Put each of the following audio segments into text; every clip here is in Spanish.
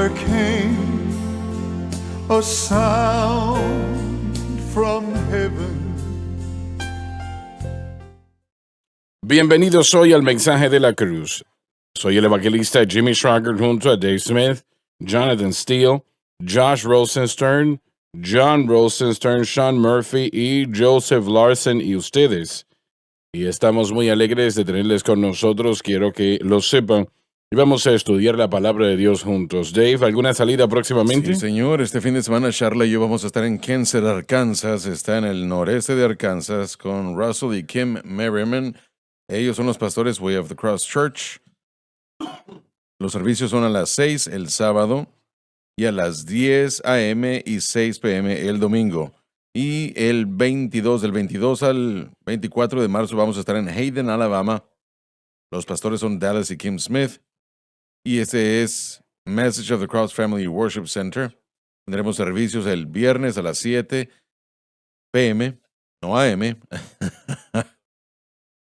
there came a sound from heaven. Bienvenidos hoy al Mensaje de la Cruz. Soy el evangelista Jimmy Schwager junto a Dave Smith, Jonathan Steele, Josh Rosenstern, John Rosenstern, Sean Murphy y Joseph Larson y ustedes. Y estamos muy alegres de tenerles con nosotros, quiero que lo sepan. Y vamos a estudiar la palabra de Dios juntos. Dave, ¿alguna salida próximamente? Sí, señor. Este fin de semana, Charla y yo vamos a estar en Kensett, Arkansas. Está en el noreste de Arkansas con Russell y Kim Merriman. Ellos son los pastores Way of the Cross Church. Los servicios son a las 6 el sábado y a las 10 a.m. y 6 p.m. el domingo. Y del 22 al 24 de marzo vamos a estar en Hayden, Alabama. Los pastores son Dallas y Kim Smith. Y este es Message of the Cross Family Worship Center. Tendremos servicios el viernes a las 7 p.m., no a.m.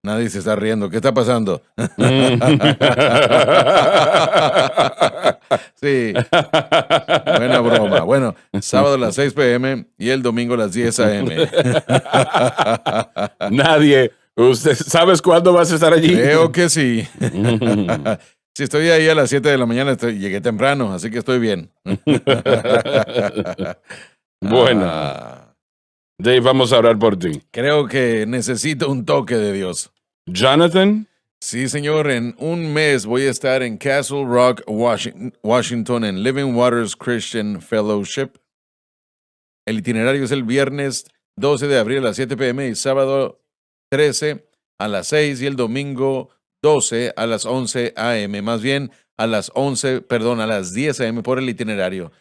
Nadie se está riendo. ¿Qué está pasando? Sí. Buena broma. Bueno, sábado a las 6 p.m. y el domingo a las 10 a.m. Nadie. ¿Sabes cuándo vas a estar allí? Creo que sí. Si estoy ahí a las 7 de la mañana, llegué temprano, así que estoy bien. Bueno, Dave, vamos a orar por ti. Creo que necesito un toque de Dios. Jonathan. Sí, señor, en un mes voy a estar en Castle Rock, Washington, en Living Waters Christian Fellowship. El itinerario es el viernes 12 de abril a las 7 p.m. y sábado 13 a las 6 y el domingo 12 a las 11 a.m., más bien a las 10 a.m. por el itinerario.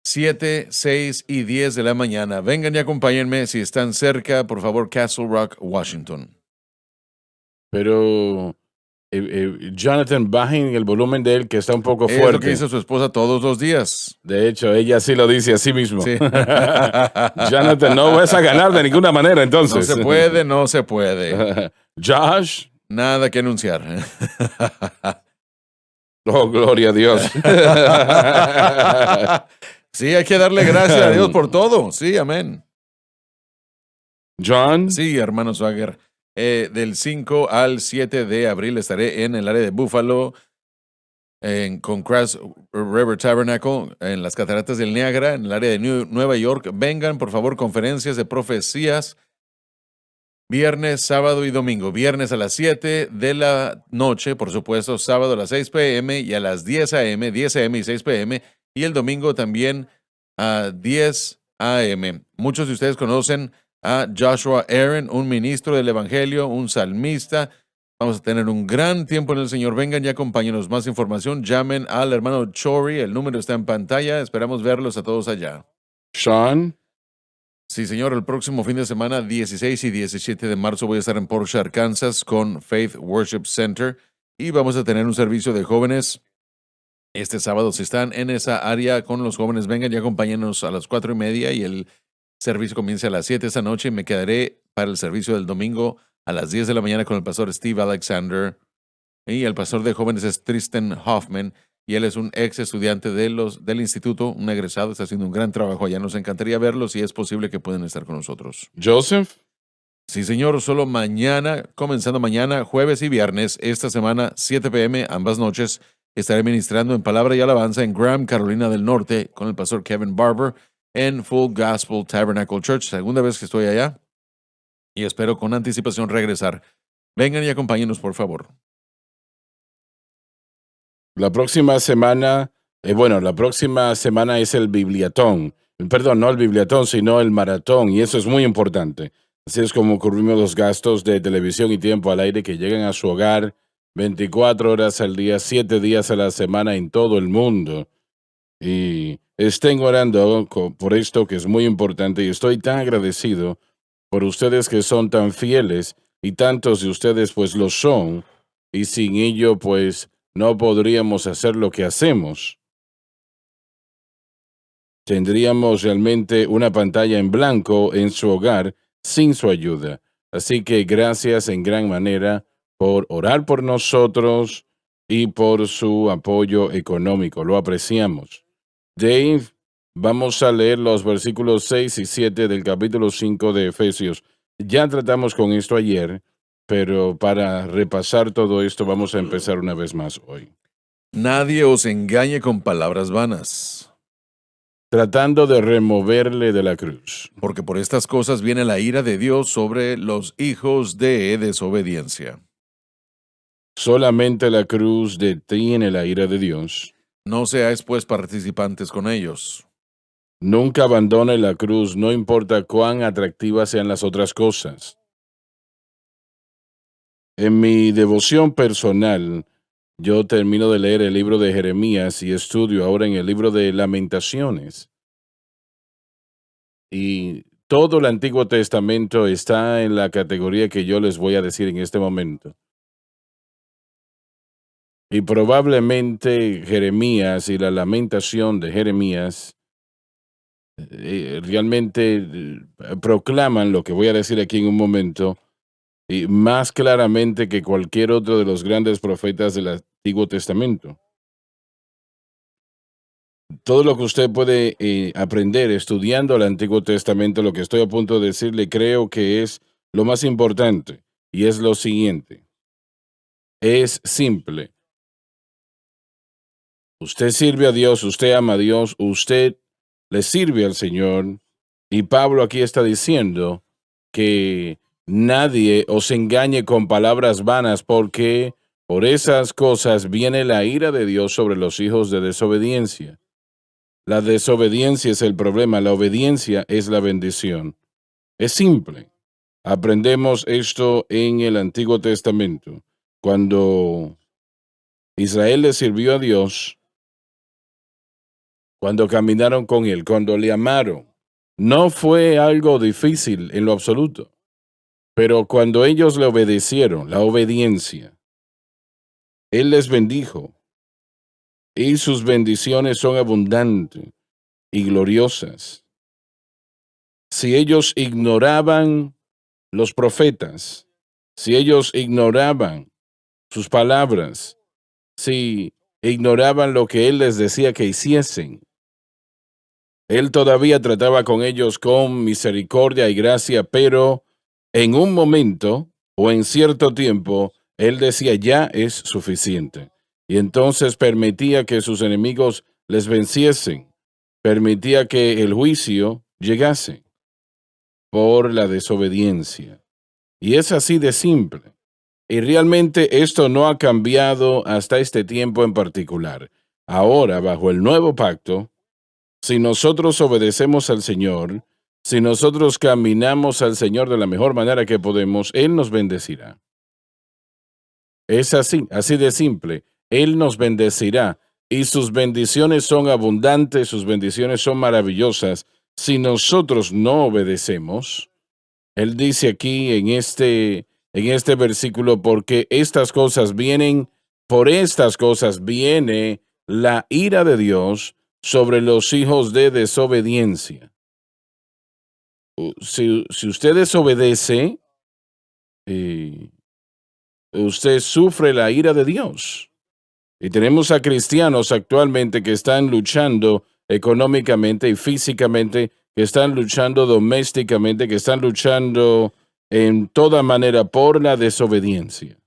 7, 6 y 10 de la mañana. Vengan y acompáñenme si están cerca, por favor, Castle Rock, Washington. Pero, Jonathan, bajen el volumen de él, que está un poco fuerte. Es lo que dice su esposa todos los días. De hecho, ella sí lo dice a sí mismo. Sí. Jonathan, no vas a ganar de ninguna manera, entonces. No se puede. Josh. Nada que anunciar. Oh, gloria a Dios. Sí, hay que darle gracias a Dios por todo. Sí, amén. John. Sí, hermano Swagger. Del 5 al 7 de abril estaré en el área de Buffalo, con Cross River Tabernacle, en las Cataratas del Niágara, en el área de Nueva York. Vengan, por favor, conferencias de profecías. Viernes, sábado y domingo. Viernes a las 7 de la noche, por supuesto. Sábado a las 6 p.m. y a las 10 a.m., 10 a.m. y 6 p.m. Y el domingo también a 10 a.m. Muchos de ustedes conocen a Joshua Aaron, un ministro del Evangelio, un salmista. Vamos a tener un gran tiempo en el Señor. Vengan y acompáñenos. Más información, llamen al hermano Chori. El número está en pantalla. Esperamos verlos a todos allá. Sean. Sí, señor, el próximo fin de semana, 16 y 17 de marzo, voy a estar en Porsche, Arkansas, con Faith Worship Center, y vamos a tener un servicio de jóvenes este sábado. Si están en esa área con los jóvenes, vengan y acompáñenos a las 4:30, y el servicio comienza a las 7 esta noche, y me quedaré para el servicio del domingo a las 10 de la mañana con el pastor Steve Alexander, y el pastor de jóvenes es Tristan Hoffman, y él es un ex estudiante del instituto, un egresado, está haciendo un gran trabajo allá. Nos encantaría verlos y es posible que puedan estar con nosotros. Joseph. Sí, señor, solo mañana, comenzando mañana, jueves y viernes, esta semana, 7 p.m., ambas noches, estaré ministrando en Palabra y Alabanza en Graham, Carolina del Norte, con el pastor Kevin Barber, en Full Gospel Tabernacle Church. Segunda vez que estoy allá y espero con anticipación regresar. Vengan y acompáñenos, por favor. La próxima semana es el Bibliatón. Perdón, no el Bibliatón, sino el Maratón, y eso es muy importante. Así es como cubrimos los gastos de televisión y tiempo al aire que llegan a su hogar 24 horas al día, 7 días a la semana en todo el mundo. Y estén orando por esto, que es muy importante, y estoy tan agradecido por ustedes que son tan fieles, y tantos de ustedes pues lo son, y sin ello pues no podríamos hacer lo que hacemos. Tendríamos realmente una pantalla en blanco en su hogar sin su ayuda. Así que gracias en gran manera por orar por nosotros y por su apoyo económico. Lo apreciamos. Dave, vamos a leer los versículos 6 y 7 del capítulo 5 de Efesios. Ya tratamos con esto ayer, pero para repasar todo esto vamos a empezar una vez más hoy. Nadie os engañe con palabras vanas, Tratando de removerle de la cruz. porque por estas cosas viene la ira de Dios sobre los hijos de desobediencia. Solamente la cruz detiene la ira de Dios. No seáis pues participantes con ellos. Nunca abandone la cruz, no importa cuán atractivas sean las otras cosas. En mi devoción personal, yo termino de leer el libro de Jeremías y estudio ahora en el libro de Lamentaciones. Y todo el Antiguo Testamento está en la categoría que yo les voy a decir en este momento. Y probablemente Jeremías y la lamentación de Jeremías realmente proclaman lo que voy a decir aquí en un momento, y más claramente que cualquier otro de los grandes profetas del Antiguo Testamento. Todo lo que usted puede aprender estudiando el Antiguo Testamento, lo que estoy a punto de decirle, creo que es lo más importante, y es lo siguiente. Es simple. Usted sirve a Dios, usted ama a Dios, usted le sirve al Señor, y Pablo aquí está diciendo que nadie os engañe con palabras vanas, porque por esas cosas viene la ira de Dios sobre los hijos de desobediencia. La desobediencia es el problema, la obediencia es la bendición. Es simple. Aprendemos esto en el Antiguo Testamento. Cuando Israel le sirvió a Dios, cuando caminaron con Él, cuando le amaron, no fue algo difícil en lo absoluto. Pero cuando ellos le obedecieron, la obediencia, Él les bendijo, y sus bendiciones son abundantes y gloriosas. Si ellos ignoraban los profetas, si ellos ignoraban sus palabras, si ignoraban lo que Él les decía que hiciesen, Él todavía trataba con ellos con misericordia y gracia, pero en un momento o en cierto tiempo, Él decía, ya es suficiente. Y entonces permitía que sus enemigos les venciesen, permitía que el juicio llegase por la desobediencia. Y es así de simple. Y realmente esto no ha cambiado hasta este tiempo en particular. Ahora, bajo el nuevo pacto, si nosotros obedecemos al Señor, si nosotros caminamos al Señor de la mejor manera que podemos, Él nos bendecirá. Es así, así de simple. Él nos bendecirá y sus bendiciones son abundantes, sus bendiciones son maravillosas. Si nosotros no obedecemos, Él dice aquí en este versículo, porque estas cosas vienen, por estas cosas viene la ira de Dios sobre los hijos de desobediencia. Si usted desobedece, usted sufre la ira de Dios. Y tenemos a cristianos actualmente que están luchando económicamente y físicamente, que están luchando domésticamente, que están luchando en toda manera por la desobediencia.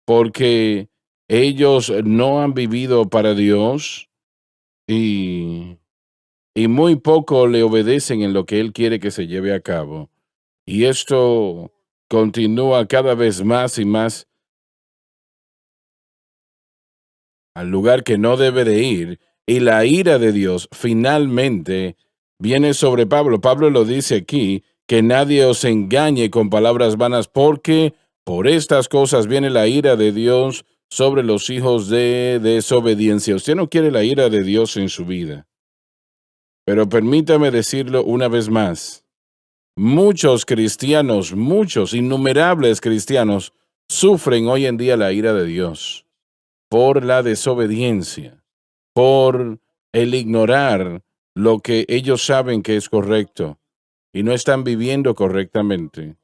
Porque ellos no han vivido para Dios y muy poco le obedecen en lo que Él quiere que se lleve a cabo. Y esto continúa cada vez más y más al lugar que no debe de ir, y la ira de Dios finalmente viene sobre Pablo. Pablo lo dice aquí, que nadie os engañe con palabras vanas, porque por estas cosas viene la ira de Dios sobre los hijos de desobediencia. Usted no quiere la ira de Dios en su vida. Pero permítame decirlo una vez más. Muchos cristianos, muchos, innumerables cristianos, sufren hoy en día la ira de Dios por la desobediencia, por el ignorar lo que ellos saben que es correcto y no están viviendo correctamente.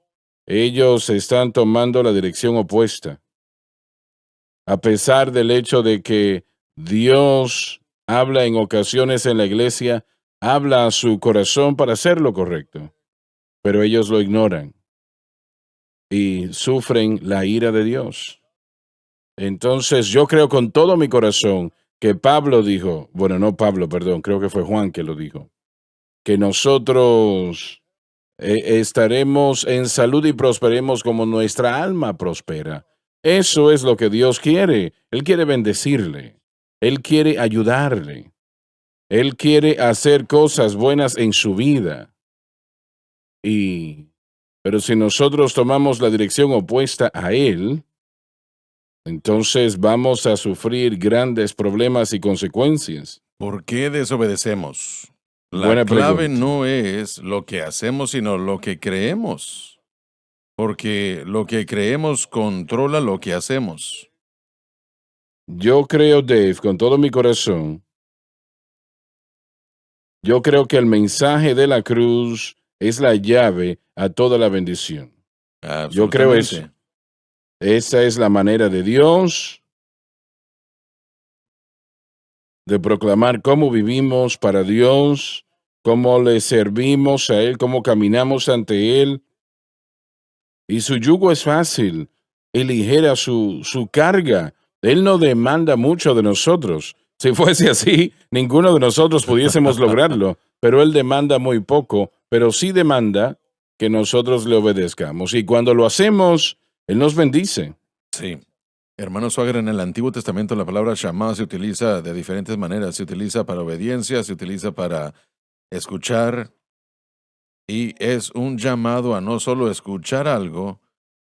Ellos están tomando la dirección opuesta. a pesar del hecho de que Dios habla en ocasiones en la iglesia, habla a su corazón para hacer lo correcto, pero ellos lo ignoran y sufren la ira de Dios. Entonces yo creo con todo mi corazón que Pablo dijo, bueno, no Pablo, perdón, creo que fue Juan que lo dijo, que nosotros estaremos en salud y prosperemos como nuestra alma prospera. Eso es lo que Dios quiere. Él quiere bendecirle. Él quiere ayudarle. Él quiere hacer cosas buenas en su vida. Pero si nosotros tomamos la dirección opuesta a Él, entonces vamos a sufrir grandes problemas y consecuencias. ¿Por qué desobedecemos? La Buena clave pregunta. no es lo que hacemos, sino lo que creemos. Porque lo que creemos controla lo que hacemos. Yo creo, Dave, con todo mi corazón, yo creo que el mensaje de la cruz es la llave a toda la bendición. Yo creo eso. Absolutamente. Esa es la manera de Dios de proclamar cómo vivimos para Dios, cómo le servimos a Él, cómo caminamos ante Él. Y su yugo es fácil y ligera su carga. Él no demanda mucho de nosotros. Si fuese así, ninguno de nosotros pudiésemos lograrlo, pero Él demanda muy poco, pero sí demanda que nosotros le obedezcamos. Y cuando lo hacemos, Él nos bendice. Sí. Hermano Swagger, en el Antiguo Testamento la palabra Shama se utiliza de diferentes maneras. Se utiliza para obediencia, se utiliza para escuchar, y es un llamado a no solo escuchar algo,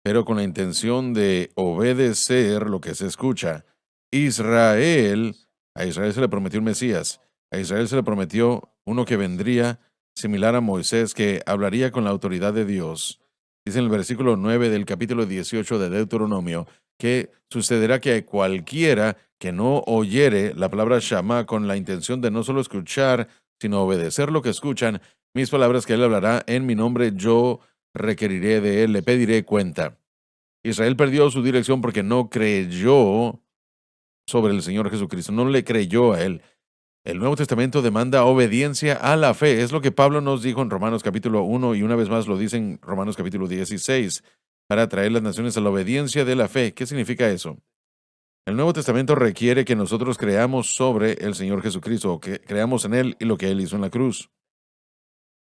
pero con la intención de obedecer lo que se escucha. A Israel se le prometió un Mesías. A Israel se le prometió uno que vendría similar a Moisés, que hablaría con la autoridad de Dios. Dice en el versículo 9 del capítulo 18 de Deuteronomio que sucederá que cualquiera que no oyere la palabra Shama con la intención de no solo escuchar, sino obedecer lo que escuchan, mis palabras que él hablará en mi nombre, yo requeriré de él, le pediré cuenta. Israel perdió su dirección porque no creyó sobre el Señor Jesucristo, no le creyó a él. El Nuevo Testamento demanda obediencia a la fe. Es lo que Pablo nos dijo en Romanos capítulo 1 y una vez más lo dice en Romanos capítulo 16, para traer las naciones a la obediencia de la fe. ¿Qué significa eso? El Nuevo Testamento requiere que nosotros creamos sobre el Señor Jesucristo, o que creamos en Él y lo que Él hizo en la cruz.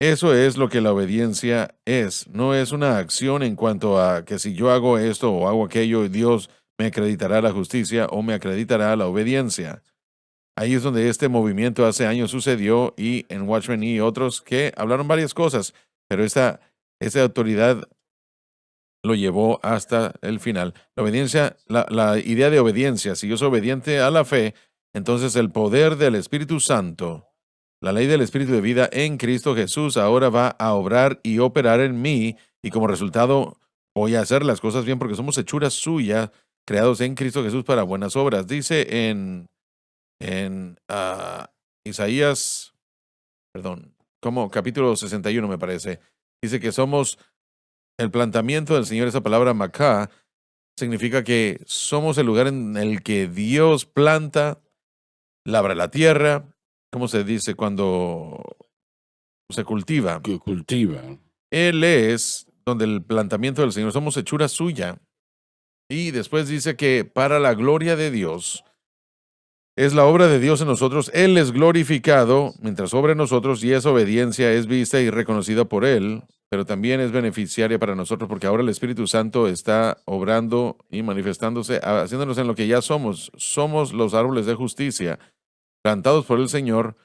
Eso es lo que la obediencia es. No es una acción en cuanto a que si yo hago esto o hago aquello, Dios me acreditará la justicia o me acreditará la obediencia. Ahí es donde este movimiento hace años sucedió, y en Watchmen y otros que hablaron varias cosas, pero esta autoridad lo llevó hasta el final. La obediencia, la idea de obediencia, si yo soy obediente a la fe, entonces el poder del Espíritu Santo, la ley del Espíritu de vida en Cristo Jesús ahora va a obrar y operar en mí, y como resultado voy a hacer las cosas bien porque somos hechuras suyas, creados en Cristo Jesús para buenas obras. Dice en Isaías, como capítulo 61 me parece, dice que somos el plantamiento del Señor. Esa palabra macá significa que somos el lugar en el que Dios planta, labra la tierra. ¿Cómo se dice cuando se cultiva? Que cultiva. Él es donde el plantamiento del Señor, somos hechura suya. Y después dice que para la gloria de Dios, es la obra de Dios en nosotros. Él es glorificado mientras obra en nosotros, y esa obediencia es vista y reconocida por Él, pero también es beneficiaria para nosotros porque ahora el Espíritu Santo está obrando y manifestándose, haciéndonos en lo que ya somos. Somos los árboles de justicia, plantados por el Señor,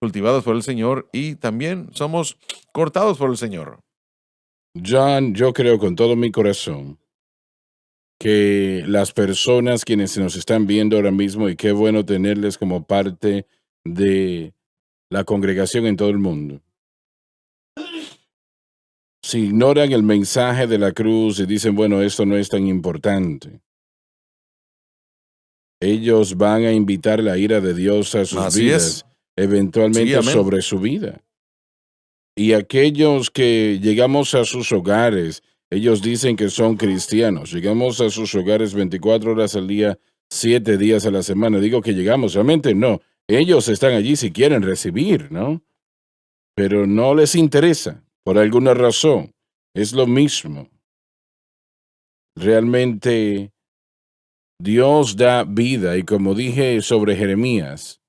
cultivados por el Señor, y también somos cortados por el Señor. John, yo creo con todo mi corazón que las personas quienes nos están viendo ahora mismo, y qué bueno tenerles como parte de la congregación en todo el mundo, si ignoran el mensaje de la cruz y dicen, bueno, esto no es tan importante, ellos van a invitar la ira de Dios a sus Así vidas, es. eventualmente Sí, amén. sobre su vida. Y aquellos que llegamos a sus hogares ellos dicen que son cristianos. Llegamos a sus hogares 24 horas al día, 7 días a la semana. Digo que llegamos, realmente no. Ellos están allí si quieren recibir, ¿no? Pero no les interesa, por alguna razón. Es lo mismo. Realmente Dios da vida y como dije sobre Jeremías,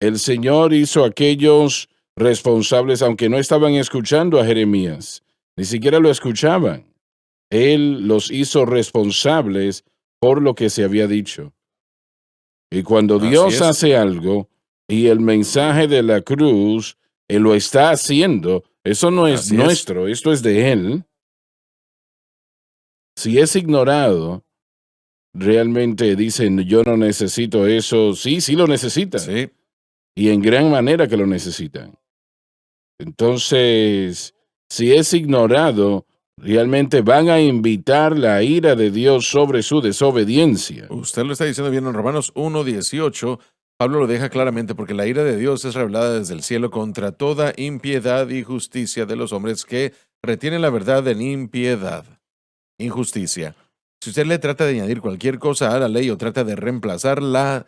el Señor hizo a aquellos responsables, aunque no estaban escuchando a Jeremías, ni siquiera lo escuchaban. Él los hizo responsables por lo que se había dicho. Y cuando Así Dios es. hace algo y el mensaje de la cruz, Él lo está haciendo, eso no es Así es. nuestro, esto es de Él. Si es ignorado, realmente dicen, yo no necesito eso. Sí, sí lo necesitan. Sí. Y en gran manera que lo necesitan. Entonces, si es ignorado, realmente van a invitar la ira de Dios sobre su desobediencia. Usted lo está diciendo bien en Romanos 1:18. Pablo lo deja claramente porque la ira de Dios es revelada desde el cielo contra toda impiedad y justicia de los hombres que retienen la verdad en impiedad, injusticia. Si usted le trata de añadir cualquier cosa a la ley o trata de reemplazar la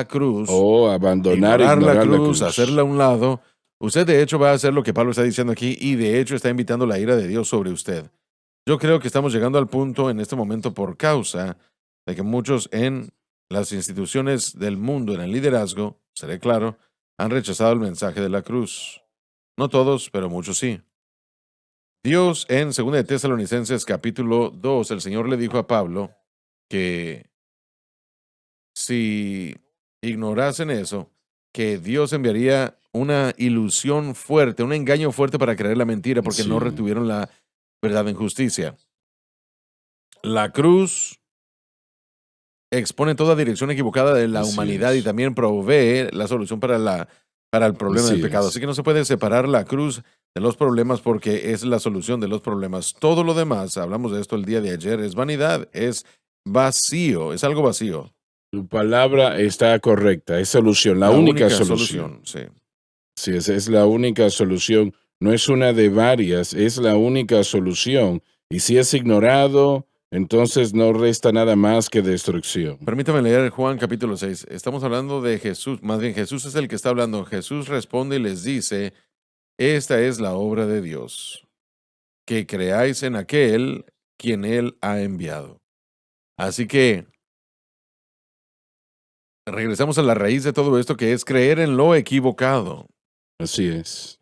cruz, O abandonar, ignorar la ignorar la cruz, cruz. hacerla a un lado, usted de hecho va a hacer lo que Pablo está diciendo aquí y de hecho está invitando la ira de Dios sobre usted. Yo creo que estamos llegando al punto en este momento por causa de que muchos en las instituciones del mundo, en el liderazgo, seré claro, han rechazado el mensaje de la cruz. No todos, pero muchos sí. Dios en 2 de Tesalonicenses capítulo 2, el Señor le dijo a Pablo que si ignorasen eso, que Dios enviaría una ilusión fuerte, un engaño fuerte para creer la mentira porque no Sí. retuvieron la verdad en justicia. La cruz expone toda dirección equivocada de la Así humanidad y es. también provee la solución para el problema del Así pecado. es. Así que no se puede separar la cruz de los problemas porque es la solución de los problemas. Todo lo demás, hablamos de esto el día de ayer, es vanidad, es vacío, es algo vacío. Tu palabra está correcta, es solución, la única solución. Sí. Sí, esa es la única solución. No es una de varias, es la única solución. Y si es ignorado, entonces no resta nada más que destrucción. Permítame leer Juan capítulo 6. Estamos hablando de Jesús, más bien Jesús es el que está hablando. Jesús responde y les dice, esta es la obra de Dios, que creáis en aquel quien Él ha enviado. Así que regresamos a la raíz de todo esto, que es creer en lo equivocado. Así es.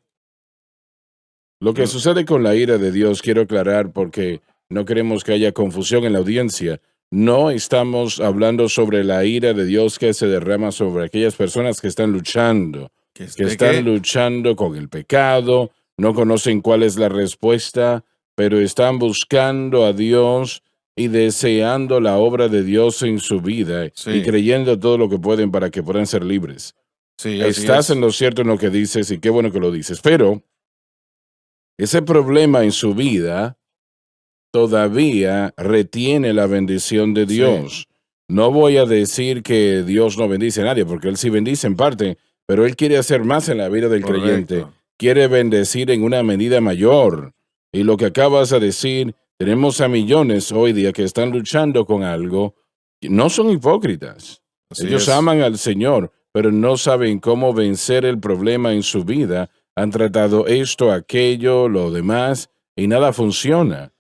Lo que sucede con la ira de Dios, quiero aclarar porque no queremos que haya confusión en la audiencia. No estamos hablando sobre la ira de Dios que se derrama sobre aquellas personas que están luchando, que están luchando con el pecado, no conocen cuál es la respuesta, pero están buscando a Dios y deseando la obra de Dios en su vida Sí. y creyendo todo lo que pueden para que puedan ser libres. Sí, así Estás es. en lo cierto en lo que dices y qué bueno que lo dices, pero ese problema en su vida todavía retiene la bendición de Sí. Dios. No voy a decir que Dios no bendice a nadie, porque Él sí bendice en parte, pero Él quiere hacer más en la vida del creyente. Correcto. Quiere bendecir en una medida mayor. Y lo que acabas de decir, tenemos a millones hoy día que están luchando con algo. No son hipócritas. Así Ellos es. aman al Señor, pero no saben cómo vencer el problema en su vida. Han tratado esto, aquello, lo demás, y nada funciona.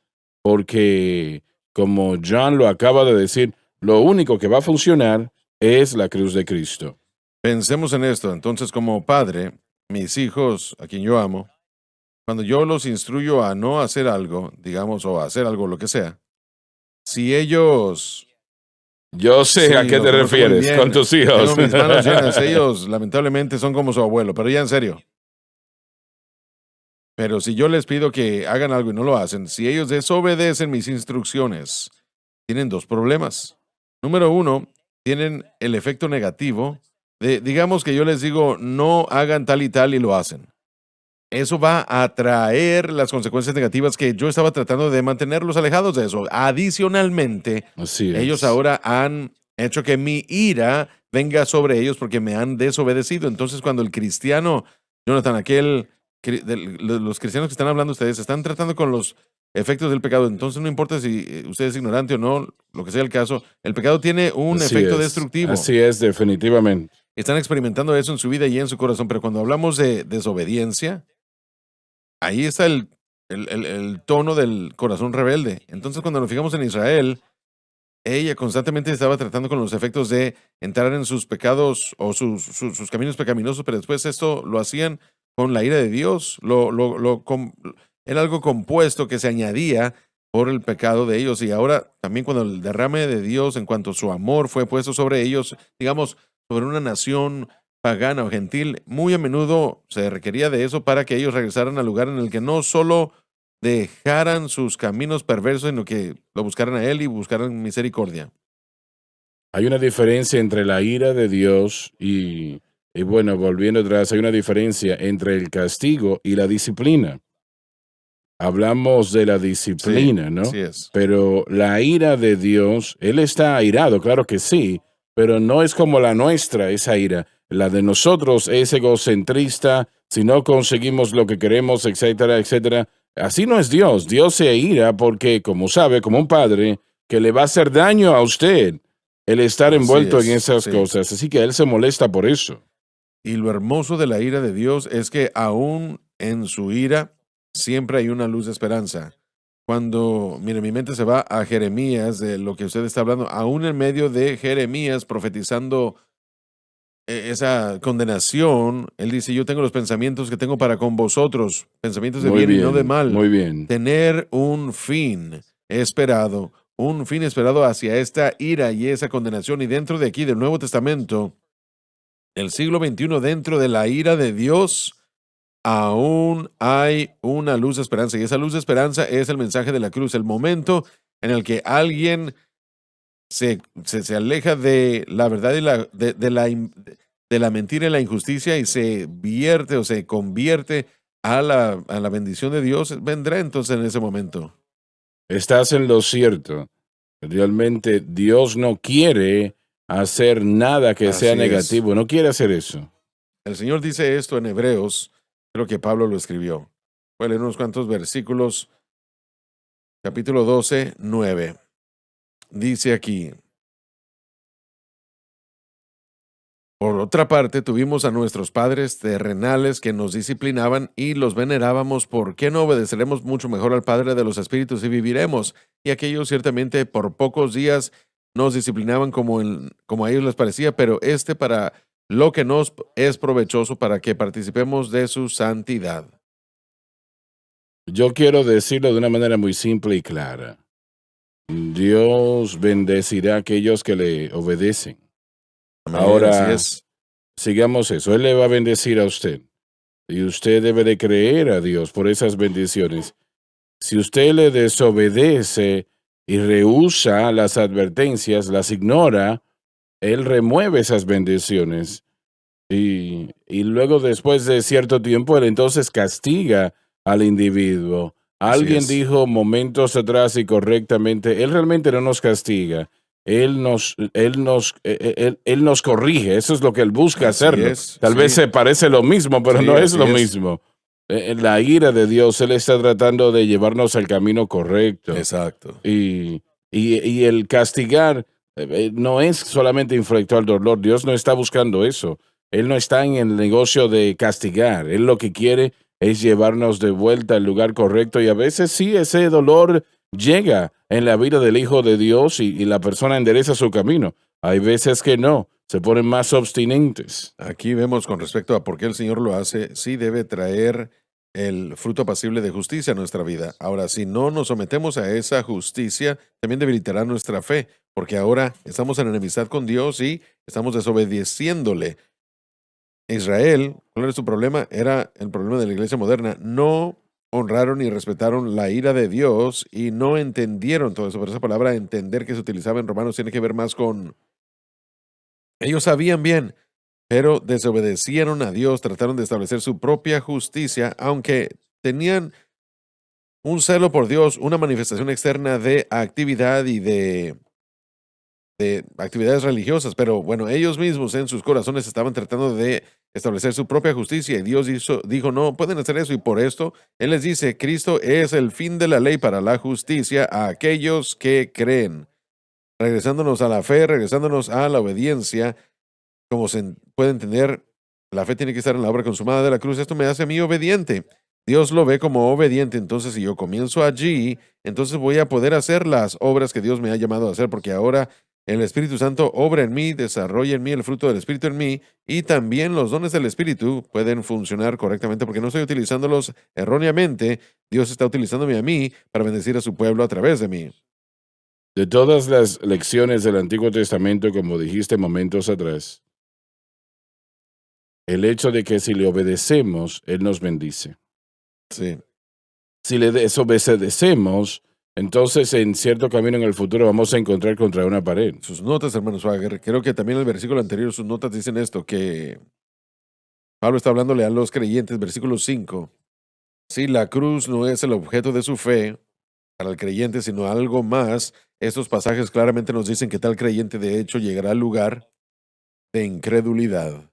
Porque, como John lo acaba de decir, lo único que va a funcionar es la cruz de Cristo. Pensemos en esto. Entonces, como padre, mis hijos, a quien yo amo, cuando yo los instruyo a no hacer algo, digamos, o a hacer algo, lo que sea, si ellos... Yo sé Sí, a qué lo te conozco muy refieres bien. con tus hijos. Tengo mis manos llenas. Ellos, lamentablemente, son como su abuelo, pero ya en serio. Pero si yo les pido que hagan algo y no lo hacen, si ellos desobedecen mis instrucciones, tienen dos problemas. Número uno, tienen el efecto negativo de, digamos que yo les digo, no hagan tal y lo hacen. Eso va a traer las consecuencias negativas que yo estaba tratando de mantenerlos alejados de eso. Adicionalmente, Así es. ellos ahora han hecho que mi ira venga sobre ellos porque me han desobedecido. Entonces, cuando el cristiano, Jonathan, aquel los cristianos que están hablando ustedes están tratando con los efectos del pecado. Entonces no importa si usted es ignorante o no, lo que sea el caso, el pecado tiene un efecto destructivo. Así es, definitivamente. Están experimentando eso en su vida y en su corazón, pero cuando hablamos de desobediencia, ahí está el tono del corazón rebelde. Entonces cuando nos fijamos en Israel, ella constantemente estaba tratando con los efectos de entrar en sus pecados o sus caminos pecaminosos, pero después esto lo hacían con la ira de Dios. Era algo compuesto que se añadía por el pecado de ellos. Y ahora también cuando el derrame de Dios en cuanto a su amor fue puesto sobre ellos, digamos, sobre una nación pagana o gentil, muy a menudo se requería de eso para que ellos regresaran al lugar en el que no solo dejaran sus caminos perversos, sino que lo buscaran a Él y buscaran misericordia. Hay una diferencia entre la ira de Dios y bueno, volviendo atrás, hay una diferencia entre el castigo y la disciplina. Hablamos de la Sí, disciplina, ¿no? así es. Pero la ira de Dios, Él está airado, claro que sí, pero no es como la nuestra, esa ira. La de nosotros es egocentrista, si no conseguimos lo que queremos, etcétera, etcétera. Así no es Dios. Dios se ira porque, como sabe, como un padre, que le va a hacer daño a usted el estar Así envuelto en es, esas sí. cosas. Así que Él se molesta por eso. Y lo hermoso de la ira de Dios es que aún en su ira siempre hay una luz de esperanza. Cuando, mire, mi mente se va a Jeremías, de lo que usted está hablando, aún en medio de Jeremías profetizando esa condenación, él dice, yo tengo los pensamientos que tengo para con vosotros, pensamientos de Muy bien y no de bien, mal. muy bien. Tener un fin esperado hacia esta ira y esa condenación. Y dentro de aquí, del Nuevo Testamento, el siglo XXI, dentro de la ira de Dios, aún hay una luz de esperanza. Y esa luz de esperanza es el mensaje de la cruz, el momento en el que alguien se aleja de la verdad y de la mentira y la injusticia y se vierte o se convierte a la bendición de Dios, vendrá entonces en ese momento. Estás en lo cierto. Realmente Dios no quiere hacer nada que sea Así es. negativo, no quiere hacer eso. El Señor dice esto en Hebreos, creo que Pablo lo escribió. Voy a leer unos cuantos versículos, capítulo 12, 9. Dice aquí, por otra parte, tuvimos a nuestros padres terrenales que nos disciplinaban y los venerábamos. ¿Por qué no obedeceremos mucho mejor al Padre de los Espíritus y viviremos? Y aquellos ciertamente por pocos días nos disciplinaban como a ellos les parecía, pero para lo que nos es provechoso para que participemos de su santidad. Yo quiero decirlo de una manera muy simple y clara. Dios bendecirá a aquellos que le obedecen. Amén, así Ahora, es. sigamos eso. Él le va a bendecir a usted. Y usted debe de creer a Dios por esas bendiciones. Si usted le desobedece y rehúsa las advertencias, las ignora, Él remueve esas bendiciones. Y luego, después de cierto tiempo, Él entonces castiga al individuo. Así Alguien es. dijo momentos atrás y correctamente, Él realmente no nos castiga. Él nos corrige. Eso es lo que Él busca Así hacerlo. es. Tal vez Sí, se parece lo mismo, pero sí, no es así lo es. mismo. La ira de Dios, Él está tratando de llevarnos al camino correcto. Exacto. Y el castigar no es solamente inflictar el dolor. Dios no está buscando eso. Él no está en el negocio de castigar. Él lo que quiere es llevarnos de vuelta al lugar correcto. Y a veces sí, ese dolor llega en la vida del Hijo de Dios y la persona endereza su camino. Hay veces que no, se ponen más obstinentes. Aquí vemos con respecto a por qué el Señor lo hace, sí debe traer el fruto apacible de justicia a nuestra vida. Ahora, si no nos sometemos a esa justicia, también debilitará nuestra fe, porque ahora estamos en enemistad con Dios y estamos desobedeciéndole. Israel, ¿cuál era su problema? Era el problema de la iglesia moderna. No honraron y respetaron la ira de Dios y no entendieron todo eso. Por esa palabra entender que se utilizaba en Romanos tiene que ver más con... Ellos sabían bien, pero desobedecieron a Dios, trataron de establecer su propia justicia, aunque tenían un celo por Dios, una manifestación externa de actividad y de de actividades religiosas, pero bueno, ellos mismos en sus corazones estaban tratando de establecer su propia justicia y Dios dijo, no pueden hacer eso y por esto Él les dice, Cristo es el fin de la ley para la justicia a aquellos que creen. Regresándonos a la fe, regresándonos a la obediencia, como se puede entender, la fe tiene que estar en la obra consumada de la cruz. Esto me hace a mí obediente. Dios lo ve como obediente, entonces si yo comienzo allí, entonces voy a poder hacer las obras que Dios me ha llamado a hacer, porque ahora el Espíritu Santo obra en mí, desarrolla en mí el fruto del Espíritu en mí, y también los dones del Espíritu pueden funcionar correctamente, porque no estoy utilizándolos erróneamente. Dios está utilizándome a mí para bendecir a su pueblo a través de mí. De todas las lecciones del Antiguo Testamento, como dijiste momentos atrás, el hecho de que si le obedecemos, Él nos bendice. Sí. Si le desobedecemos, entonces en cierto camino en el futuro vamos a encontrar contra una pared. Sus notas, hermano Swagger, creo que también el versículo anterior, sus notas dicen esto, que Pablo está hablándole a los creyentes, versículo 5. Si la cruz no es el objeto de su fe para el creyente, sino algo más, estos pasajes claramente nos dicen que tal creyente de hecho llegará al lugar de incredulidad.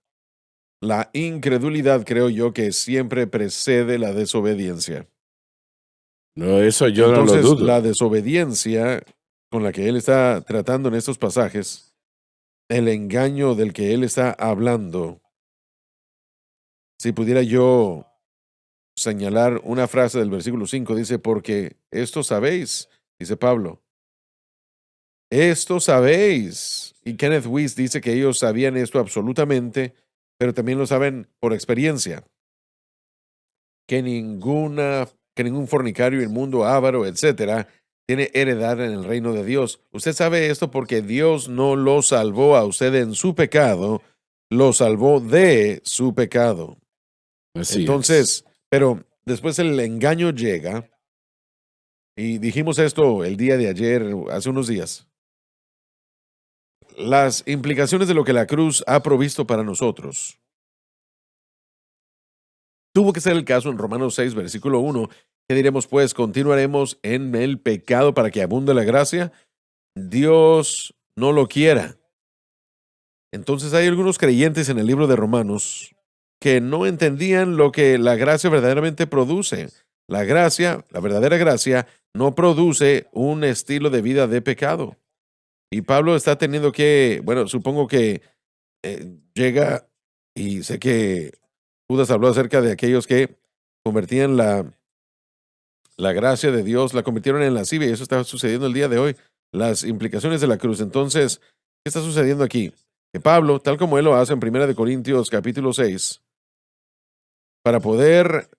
La incredulidad creo yo que siempre precede la desobediencia. No, eso yo no lo Entonces, dudo. la desobediencia con la que él está tratando en estos pasajes, el engaño del que él está hablando, si pudiera yo señalar una frase del versículo 5, dice, porque esto sabéis, dice Pablo, esto sabéis. Y Kenneth Wuest dice que ellos sabían esto absolutamente, pero también lo saben por experiencia. Que ningún fornicario, inmundo, avaro, etcétera, tiene heredad en el reino de Dios. Usted sabe esto porque Dios no lo salvó a usted en su pecado, lo salvó de su pecado. Así Entonces, pero después el engaño llega, y dijimos esto el día de ayer, hace unos días. Las implicaciones de lo que la cruz ha provisto para nosotros. Tuvo que ser el caso en Romanos 6, versículo 1, que diremos, pues, continuaremos en el pecado para que abunde la gracia. Dios no lo quiera. Entonces hay algunos creyentes en el libro de Romanos que no entendían lo que la gracia verdaderamente produce. La gracia, la verdadera gracia, no produce un estilo de vida de pecado. Y Pablo está teniendo que, bueno, supongo que llega, y sé que Judas habló acerca de aquellos que convertían la gracia de Dios, la convirtieron en lascivia, y eso está sucediendo el día de hoy. Las implicaciones de la cruz. Entonces, ¿qué está sucediendo aquí? Que Pablo, tal como él lo hace en 1 Corintios capítulo 6, para poder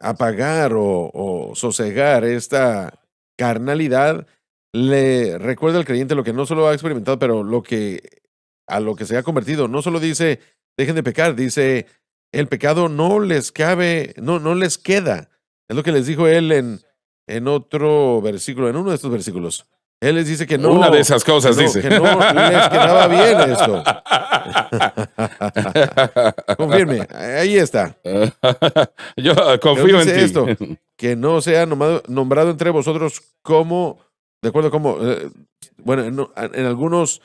apagar o sosegar esta carnalidad, le recuerda al creyente lo que no solo ha experimentado, pero a lo que se ha convertido. No solo dice, dejen de pecar, dice, el pecado no les cabe, no les queda. Es lo que les dijo él en otro versículo, en uno de estos versículos. Él les dice que no. Una de esas cosas, que no, dice. que no les quedaba bien esto. Confirme, ahí está. Yo Pero confío en dice ti. esto, que no sea nombrado entre vosotros como, de acuerdo a cómo, bueno, en algunas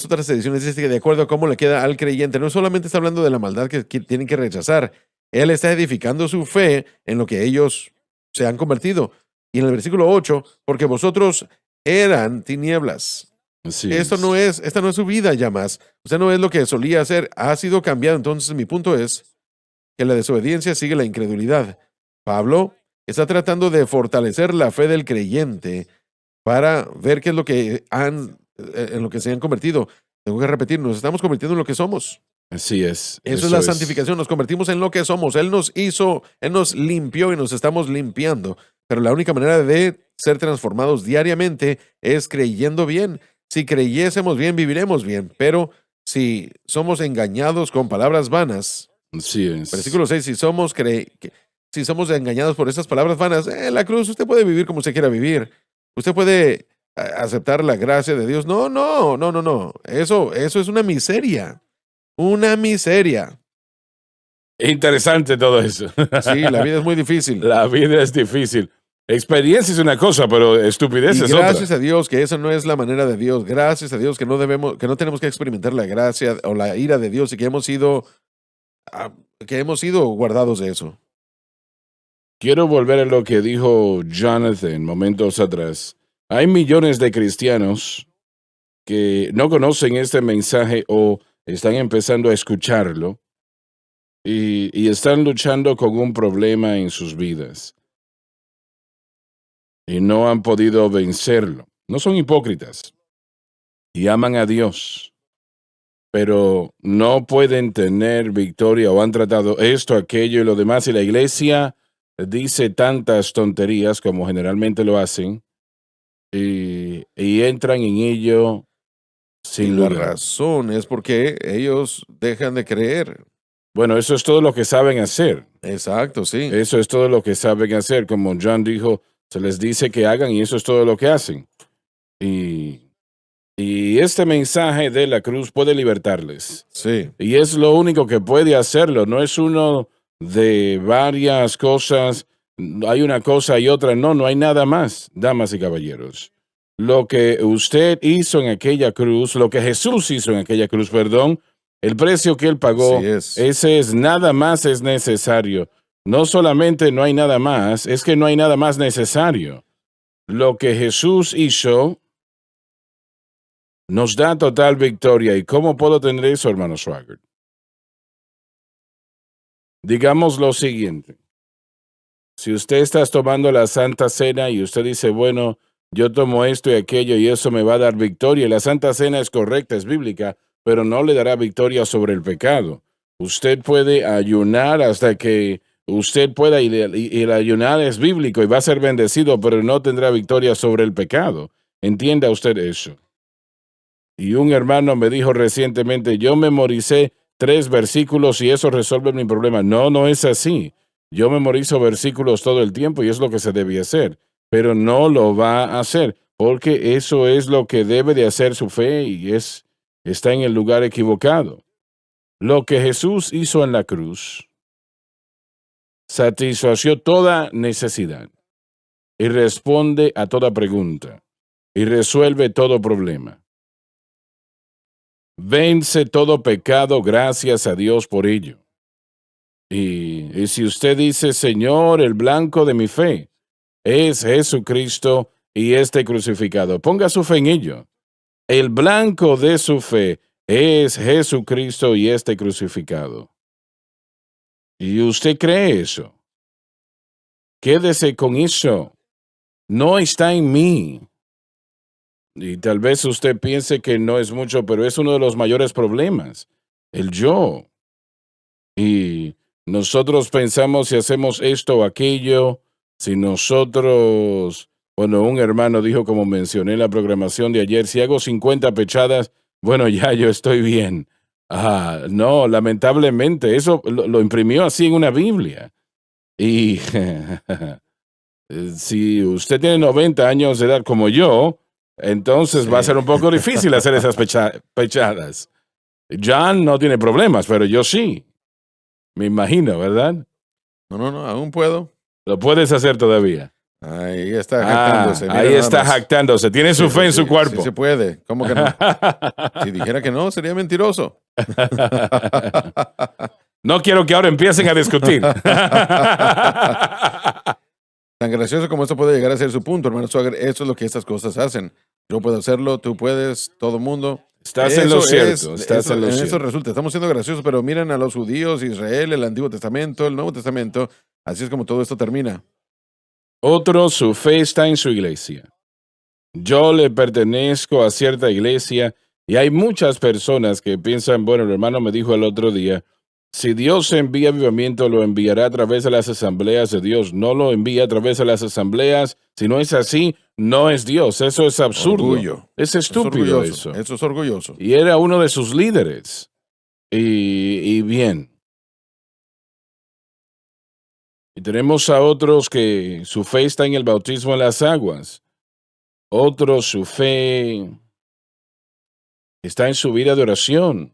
otras ediciones dice que de acuerdo a cómo le queda al creyente, no solamente está hablando de la maldad que tienen que rechazar, él está edificando su fe en lo que ellos se han convertido. Y en el versículo 8, porque vosotros eran tinieblas. Así Esta no es su vida ya más. Usted no es lo que solía hacer, ha sido cambiado. Entonces mi punto es que la desobediencia sigue la incredulidad. Pablo está tratando de fortalecer la fe del creyente para ver qué es lo que en lo que se han convertido. Tengo que repetir, nos estamos convirtiendo en lo que somos. Así es. Eso es la santificación, nos convertimos en lo que somos. Él nos hizo, Él nos limpió y nos estamos limpiando. Pero la única manera de ser transformados diariamente es creyendo bien. Si creyésemos bien, viviremos bien. Pero si somos engañados con palabras vanas, Así es. versículo 6, si somos engañados por estas palabras vanas, en la cruz usted puede vivir como usted quiera vivir. Usted puede aceptar la gracia de Dios. No. Eso es una miseria. Una miseria. Interesante todo eso. Sí, la vida es muy difícil. La vida es difícil. Experiencia es una cosa, pero estupidez Y es otra. gracias a Dios que esa no es la manera de Dios. Gracias a Dios que no tenemos que experimentar la gracia o la ira de Dios y ah, que hemos sido guardados de eso. Quiero volver a lo que dijo Jonathan momentos atrás. Hay millones de cristianos que no conocen este mensaje o están empezando a escucharlo y están luchando con un problema en sus vidas y no han podido vencerlo. No son hipócritas y aman a Dios, pero no pueden tener victoria o han tratado esto, aquello y lo demás y la iglesia dice tantas tonterías como generalmente lo hacen y entran en ello Y sin la lugar. razón es porque ellos dejan de creer. Bueno, eso es todo lo que saben hacer. Exacto, sí. Eso es todo lo que saben hacer. Como John dijo, se les dice que hagan y eso es todo lo que hacen. Y, y este mensaje de la cruz puede libertarles. Sí. Y es lo único que puede hacerlo. No es uno de varias cosas. Hay una cosa y otra. No, no hay nada más, damas y caballeros. Lo que usted hizo en aquella cruz, lo que Jesús hizo en aquella cruz, perdón, el precio que él pagó, Así es. ese es nada más es necesario. No solamente no hay nada más, es que no hay nada más necesario. Lo que Jesús hizo nos da total victoria. ¿Y cómo puedo tener eso, hermano Swagger? Digamos lo siguiente. Si usted está tomando la Santa Cena y usted dice, bueno, yo tomo esto y aquello y eso me va a dar victoria, y la Santa Cena es correcta, es bíblica, pero no le dará victoria sobre el pecado. Usted puede ayunar hasta que usted pueda, y el ayunar es bíblico y va a ser bendecido, pero no tendrá victoria sobre el pecado. Entienda usted eso. Y un hermano me dijo recientemente, yo memoricé 3 versículos y eso resuelve mi problema. No, no es así. Yo memorizo versículos todo el tiempo y es lo que se debe hacer, pero no lo va a hacer, porque eso es lo que debe de hacer su fe y está en el lugar equivocado. Lo que Jesús hizo en la cruz satisfació toda necesidad y responde a toda pregunta y resuelve todo problema. Vence todo pecado, gracias a Dios por ello. Y si usted dice, Señor, el blanco de mi fe es Jesucristo y este crucificado, ponga su fe en ello. El blanco de su fe es Jesucristo y este crucificado. ¿Y usted cree eso? Quédese con eso. No está en mí. Y tal vez usted piense que no es mucho, pero es uno de los mayores problemas. El yo. Y nosotros pensamos si hacemos esto o aquello, si nosotros, bueno, un hermano dijo, como mencioné en la programación de ayer, si hago 50 pechadas, bueno, ya yo estoy bien. No, lamentablemente, eso lo imprimió así en una Biblia. Y si usted tiene 90 años de edad como yo, entonces va a Sí. ser un poco difícil hacer esas pechadas. John no tiene problemas, pero yo sí. Me imagino, ¿verdad? No, aún puedo. Lo puedes hacer todavía. Ahí está jactándose. Mira Ahí nada está más. jactándose. Tiene su Sí, fe en sí, su cuerpo. Sí se puede. ¿Cómo que no? Si dijera que no, sería mentiroso. No quiero que ahora empiecen a discutir. Tan gracioso como esto puede llegar a ser su punto, hermano Swagger, eso es lo que estas cosas hacen. Yo puedo hacerlo, tú puedes, todo mundo. Estás en lo Eso cierto. Estás en lo en eso cierto. resulta. Estamos siendo graciosos, pero miren a los judíos, Israel, el Antiguo Testamento, el Nuevo Testamento. Así es como todo esto termina. Otro, su fe está en su iglesia. Yo le pertenezco a cierta iglesia y hay muchas personas que piensan, bueno, el hermano me dijo el otro día, si Dios envía avivamiento, lo enviará a través de las asambleas de Dios. No lo envía a través de las asambleas. Si no es así, no es Dios. Eso es absurdo. Orgullo. Es estúpido eso. Eso es orgulloso. Y era uno de sus líderes. Y bien. Y tenemos a otros que su fe está en el bautismo en las aguas. Otros, su fe está en su vida de oración.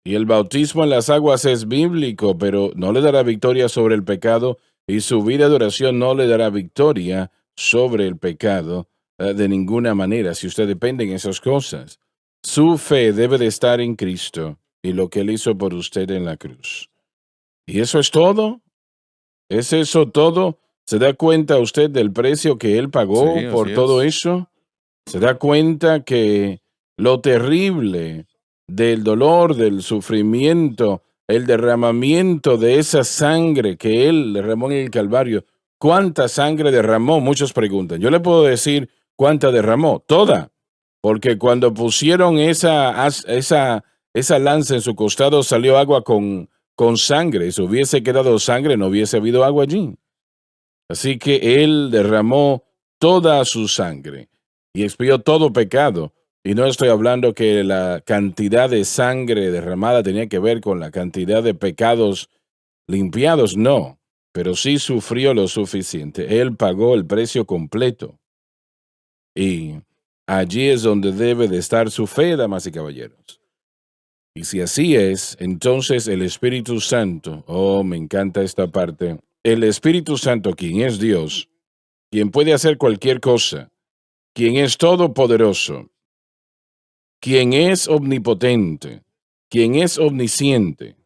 Y el bautismo en las aguas es bíblico, pero no le dará victoria sobre el pecado. y su vida de oración no le dará victoria sobre el pecado de ninguna manera, si usted depende en esas cosas. Su fe debe de estar en Cristo y lo que Él hizo por usted en la cruz. ¿Y eso es todo? ¿Es eso todo? ¿Se da cuenta usted del precio que Él pagó Sí, por así todo es. eso? ¿Se da cuenta que lo terrible del dolor, del sufrimiento, el derramamiento de esa sangre que Él derramó en el Calvario? ¿Cuánta sangre derramó? Muchos preguntan. Yo le puedo decir cuánta derramó. Toda. Porque cuando pusieron esa lanza en su costado salió agua con sangre. Si hubiese quedado sangre, no hubiese habido agua allí. Así que Él derramó toda su sangre y expió todo pecado. Y no estoy hablando que la cantidad de sangre derramada tenía que ver con la cantidad de pecados limpiados, no, pero sí sufrió lo suficiente. Él pagó el precio completo. Y allí es donde debe de estar su fe, damas y caballeros. Y si así es, entonces el Espíritu Santo, oh, me encanta esta parte, el Espíritu Santo, quien es Dios, quien puede hacer cualquier cosa, quien es todopoderoso, quien es omnipotente, quien es omnisciente,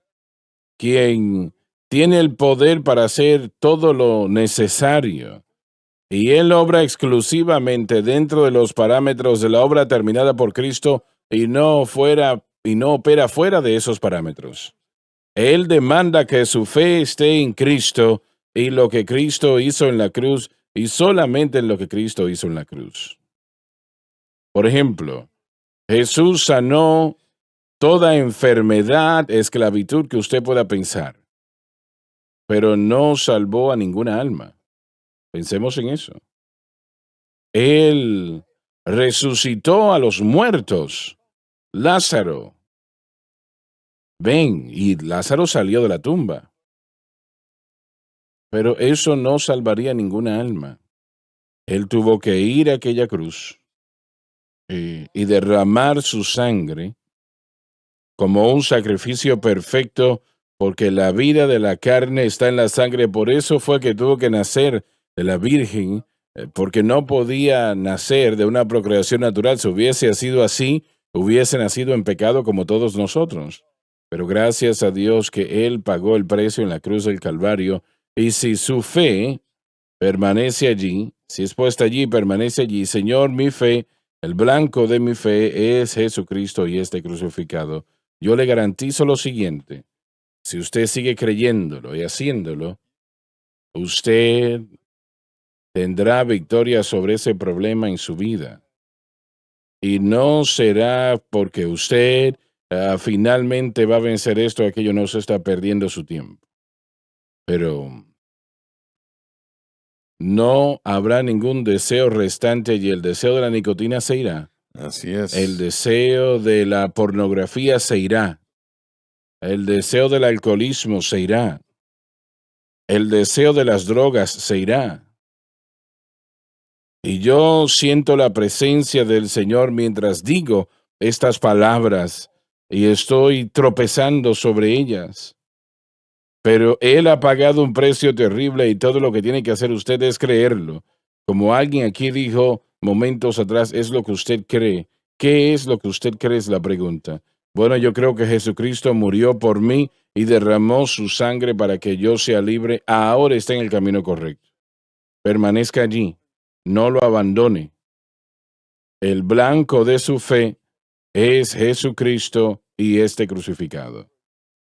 quien tiene el poder para hacer todo lo necesario, y Él obra exclusivamente dentro de los parámetros de la obra terminada por Cristo y no opera fuera de esos parámetros. Él demanda que su fe esté en Cristo y lo que Cristo hizo en la cruz y solamente en lo que Cristo hizo en la cruz. Por ejemplo, Jesús sanó toda enfermedad, esclavitud que usted pueda pensar, pero no salvó a ninguna alma. Pensemos en eso. Él resucitó a los muertos. Lázaro, ven, y Lázaro salió de la tumba. Pero eso no salvaría a ninguna alma. Él tuvo que ir a aquella cruz y derramar su sangre como un sacrificio perfecto, porque la vida de la carne está en la sangre. Por eso fue que tuvo que nacer de la Virgen, porque no podía nacer de una procreación natural. Si hubiese sido así, hubiese nacido en pecado como todos nosotros. Pero gracias a Dios que Él pagó el precio en la cruz del Calvario, y si su fe permanece allí, si es puesta allí, permanece allí. Señor, mi fe, el blanco de mi fe es Jesucristo y este crucificado. Yo le garantizo lo siguiente, si usted sigue creyéndolo y haciéndolo, usted tendrá victoria sobre ese problema en su vida. Y no será porque usted finalmente va a vencer esto o aquello, no se está perdiendo su tiempo. Pero no habrá ningún deseo restante y el deseo de la nicotina se irá. Así El es. deseo de la pornografía se irá. El deseo del alcoholismo se irá. El deseo de las drogas se irá. Y yo siento la presencia del Señor mientras digo estas palabras y estoy tropezando sobre ellas. Pero Él ha pagado un precio terrible y todo lo que tiene que hacer usted es creerlo. Como alguien aquí dijo momentos atrás, es lo que usted cree. ¿Qué es lo que usted cree? Es la pregunta. Bueno, yo creo que Jesucristo murió por mí y derramó su sangre para que yo sea libre. Ahora está en el camino correcto. Permanezca allí. No lo abandone. El blanco de su fe es Jesucristo y este crucificado.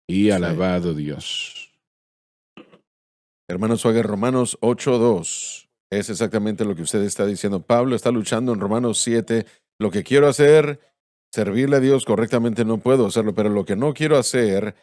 Y Sí. alabado Dios. Hermano Swagger, Romanos 8:2. Es exactamente lo que usted está diciendo. Pablo está luchando en Romanos 7. Lo que quiero hacer, servirle a Dios correctamente, no puedo hacerlo, pero lo que no quiero hacer,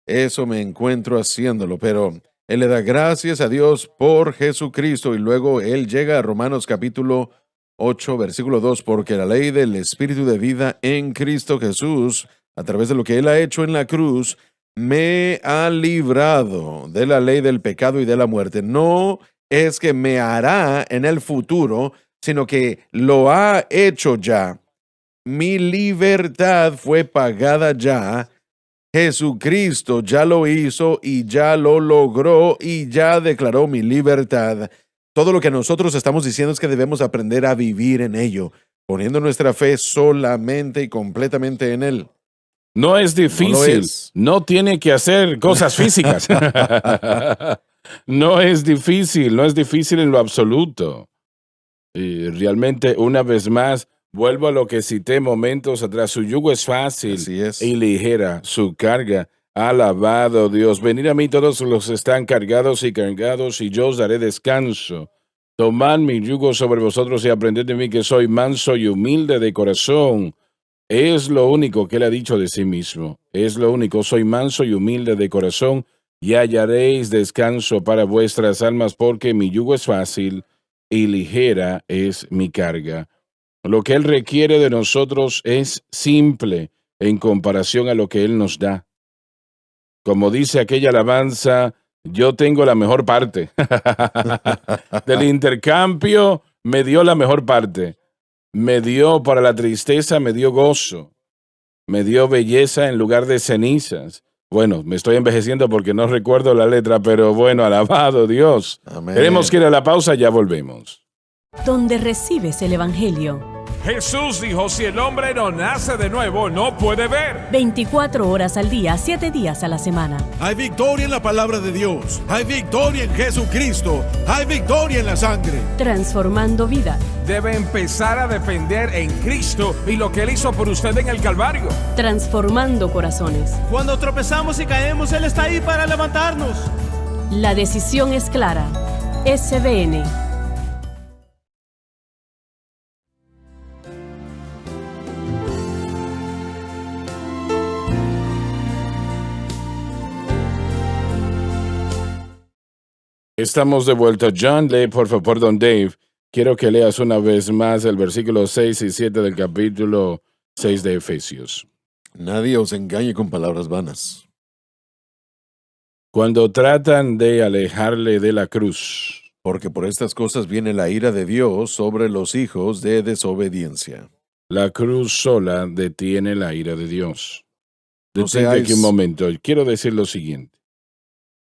eso me encuentro haciéndolo. Pero él le da gracias a Dios por Jesucristo y luego él llega a Romanos capítulo 8, versículo 2, porque la ley del Espíritu de vida en Cristo Jesús, a través de lo que él ha hecho en la cruz, me ha librado de la ley del pecado y de la muerte. No es que me hará en el futuro, sino que lo ha hecho ya. Mi libertad fue pagada ya Jesucristo ya lo hizo y ya lo logró y ya declaró mi libertad. Todo lo que nosotros estamos diciendo es que debemos aprender a vivir en ello, poniendo nuestra fe solamente y completamente en Él. No es No lo difícil, es. no tiene que hacer cosas físicas. No es difícil en lo absoluto. Y realmente, una vez más, vuelvo a lo que cité momentos atrás. Su yugo es fácil Así es. y ligera, su carga. Alabado Dios. Venid a mí todos los que están cargados y yo os daré descanso. Tomad mi yugo sobre vosotros y aprended de mí que soy manso y humilde de corazón. Es lo único que él ha dicho de sí mismo. Es lo único. Soy manso y humilde de corazón y hallaréis descanso para vuestras almas porque mi yugo es fácil y ligera es mi carga. Lo que Él requiere de nosotros es simple en comparación a lo que Él nos da. Como dice aquella alabanza, yo tengo la mejor parte. Del intercambio me dio la mejor parte. Me dio para la tristeza, me dio gozo. Me dio belleza en lugar de cenizas. Bueno, me estoy envejeciendo porque no recuerdo la letra, pero bueno, alabado Dios. Amén. Tenemos que ir a la pausa, ya volvemos. Donde recibes el Evangelio. Jesús dijo, si el hombre no nace de nuevo, no puede ver. 24 horas al día, 7 días a la semana. Hay victoria en la palabra de Dios. Hay victoria en Jesucristo. Hay victoria en la sangre. Transformando vida. Debe empezar a depender en Cristo y lo que Él hizo por usted en el Calvario. Transformando corazones. Cuando tropezamos y caemos, Él está ahí para levantarnos. La decisión es clara. SBN. Estamos de vuelta. John, lee por favor, don Dave. Quiero que leas una vez más el versículo 6 y 7 del capítulo 6 de Efesios. Nadie os engañe con palabras vanas. Cuando tratan de alejarle de la cruz, Porque por estas cosas viene la ira de Dios sobre los hijos de desobediencia. la cruz sola detiene la ira de Dios. No Detente seáis- aquí un momento. Quiero decir lo siguiente.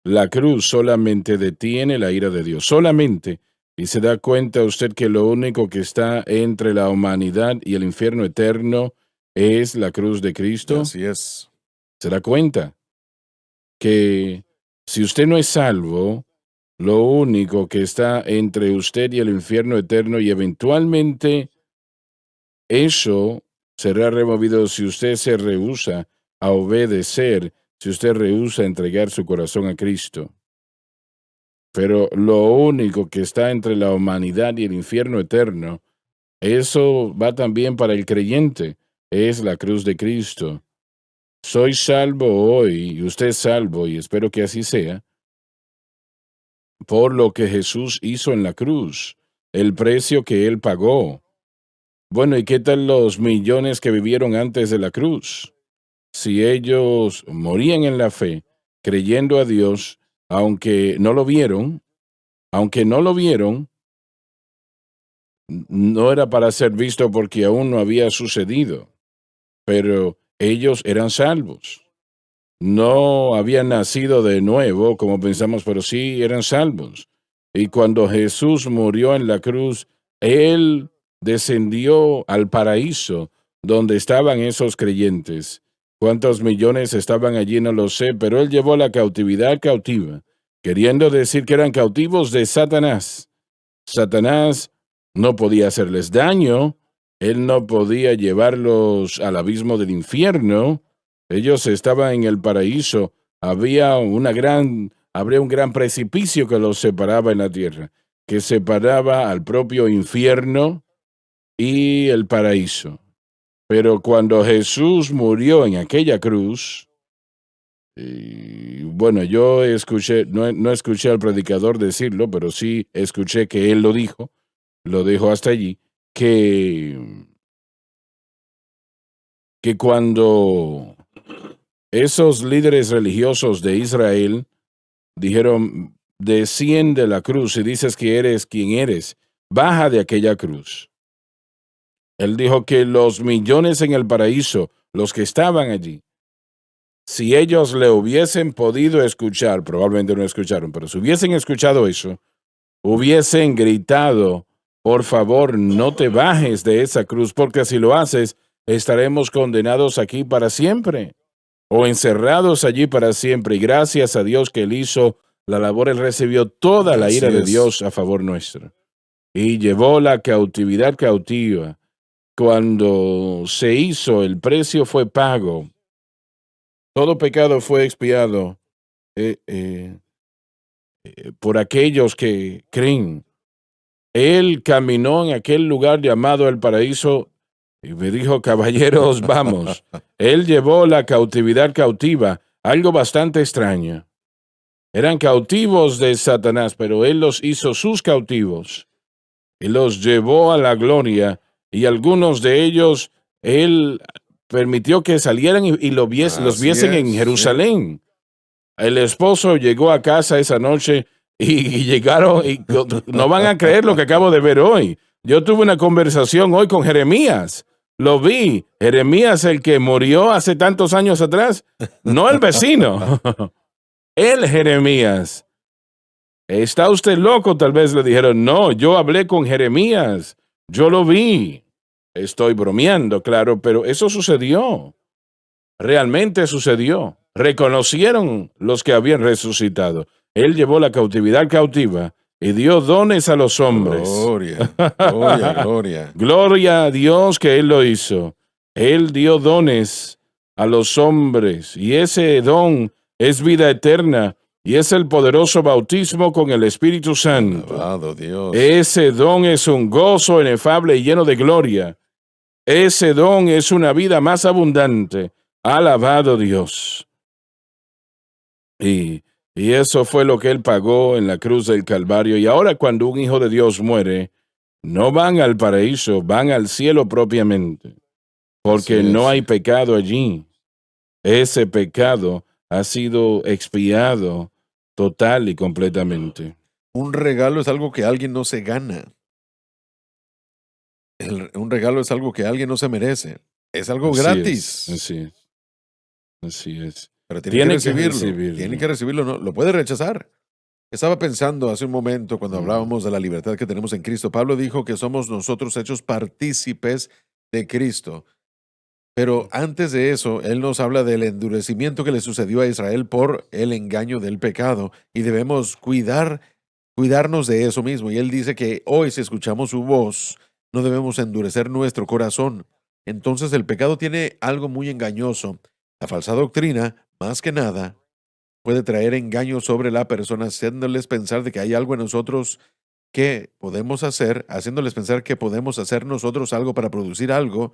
La cruz solamente detiene la ira de Dios. Solamente. Y se da cuenta usted que lo único que está entre la humanidad y el infierno eterno es la cruz de Cristo. Así es. Se da cuenta que si usted no es salvo, lo único que está entre usted y el infierno eterno y eventualmente eso será removido si usted se rehúsa a obedecer, si usted rehúsa a entregar su corazón a Cristo. Pero lo único que está entre la humanidad y el infierno eterno, eso va también para el creyente, es la cruz de Cristo. Soy salvo hoy, y usted es salvo, y espero que así sea, por lo que Jesús hizo en la cruz, el precio que Él pagó. Bueno, ¿y qué tal los millones que vivieron antes de la cruz? Si ellos morían en la fe, creyendo a Dios, aunque no lo vieron, no era para ser visto porque aún no había sucedido, pero ellos eran salvos. No habían nacido de nuevo, como pensamos, pero sí eran salvos. Y cuando Jesús murió en la cruz, Él descendió al paraíso donde estaban esos creyentes. ¿Cuántos millones estaban allí? No lo sé, pero Él llevó la cautividad cautiva, queriendo decir que eran cautivos de Satanás. Satanás no podía hacerles daño, Él no podía llevarlos al abismo del infierno. Ellos estaban en el paraíso, habría un gran precipicio que los separaba en la tierra, que separaba al propio infierno y el paraíso. Pero cuando Jesús murió en aquella cruz, y bueno, yo escuché, no escuché al predicador decirlo, pero sí escuché que él lo dijo hasta allí, que cuando esos líderes religiosos de Israel dijeron, desciende la cruz, si dices que eres quien eres, baja de aquella cruz. Él dijo que los millones en el paraíso, los que estaban allí, si ellos le hubiesen podido escuchar, probablemente no escucharon, pero si hubiesen escuchado eso, hubiesen gritado, por favor, no te bajes de esa cruz, porque si lo haces, estaremos condenados aquí para siempre, o encerrados allí para siempre. Y gracias a Dios que Él hizo la labor, Él recibió toda la ira de Dios a favor nuestro. Y llevó la cautividad cautiva. Cuando se hizo, el precio fue pago. Todo pecado fue expiado por aquellos que creen. Él caminó en aquel lugar llamado el paraíso y me dijo, caballeros, vamos. Él llevó la cautividad cautiva, algo bastante extraño. Eran cautivos de Satanás, pero Él los hizo sus cautivos. Él los llevó a la gloria y algunos de ellos, Él permitió que salieran y los viesen en Jerusalén. El esposo llegó a casa esa noche y llegaron, y no van a creer lo que acabo de ver hoy. Yo tuve una conversación hoy con Jeremías. Lo vi. Jeremías, el que murió hace tantos años atrás. No el vecino. El Jeremías. ¿Está usted loco? Tal vez le dijeron. No, yo hablé con Jeremías. Yo lo vi. Estoy bromeando, claro, pero eso sucedió. Realmente sucedió. Reconocieron los que habían resucitado. Él llevó la cautividad cautiva y dio dones a los hombres. Gloria, gloria, gloria. Gloria a Dios que Él lo hizo. Él dio dones a los hombres y ese don es vida eterna y es el poderoso bautismo con el Espíritu Santo. Alabado Dios. Ese don es un gozo inefable y lleno de gloria. Ese don es una vida más abundante. Alabado Dios. Y eso fue lo que Él pagó en la cruz del Calvario. Y ahora cuando un hijo de Dios muere, no van al paraíso, van al cielo propiamente. Porque no hay pecado allí. Ese pecado ha sido expiado total y completamente. Un regalo es algo que alguien no se gana. Un regalo es algo que alguien no se merece. Es algo gratis. Así es. Pero tiene que recibirlo. Tiene que recibirlo. No, lo puede rechazar. Estaba pensando hace un momento cuando hablábamos de la libertad que tenemos en Cristo. Pablo dijo que somos nosotros hechos partícipes de Cristo. Pero antes de eso, él nos habla del endurecimiento que le sucedió a Israel por el engaño del pecado. Y debemos cuidarnos de eso mismo. Y él dice que hoy, si escuchamos su voz, no debemos endurecer nuestro corazón. Entonces el pecado tiene algo muy engañoso. La falsa doctrina, más que nada, puede traer engaño sobre la persona, haciéndoles pensar de que hay algo en nosotros que podemos hacer, haciéndoles pensar que podemos hacer nosotros algo para producir algo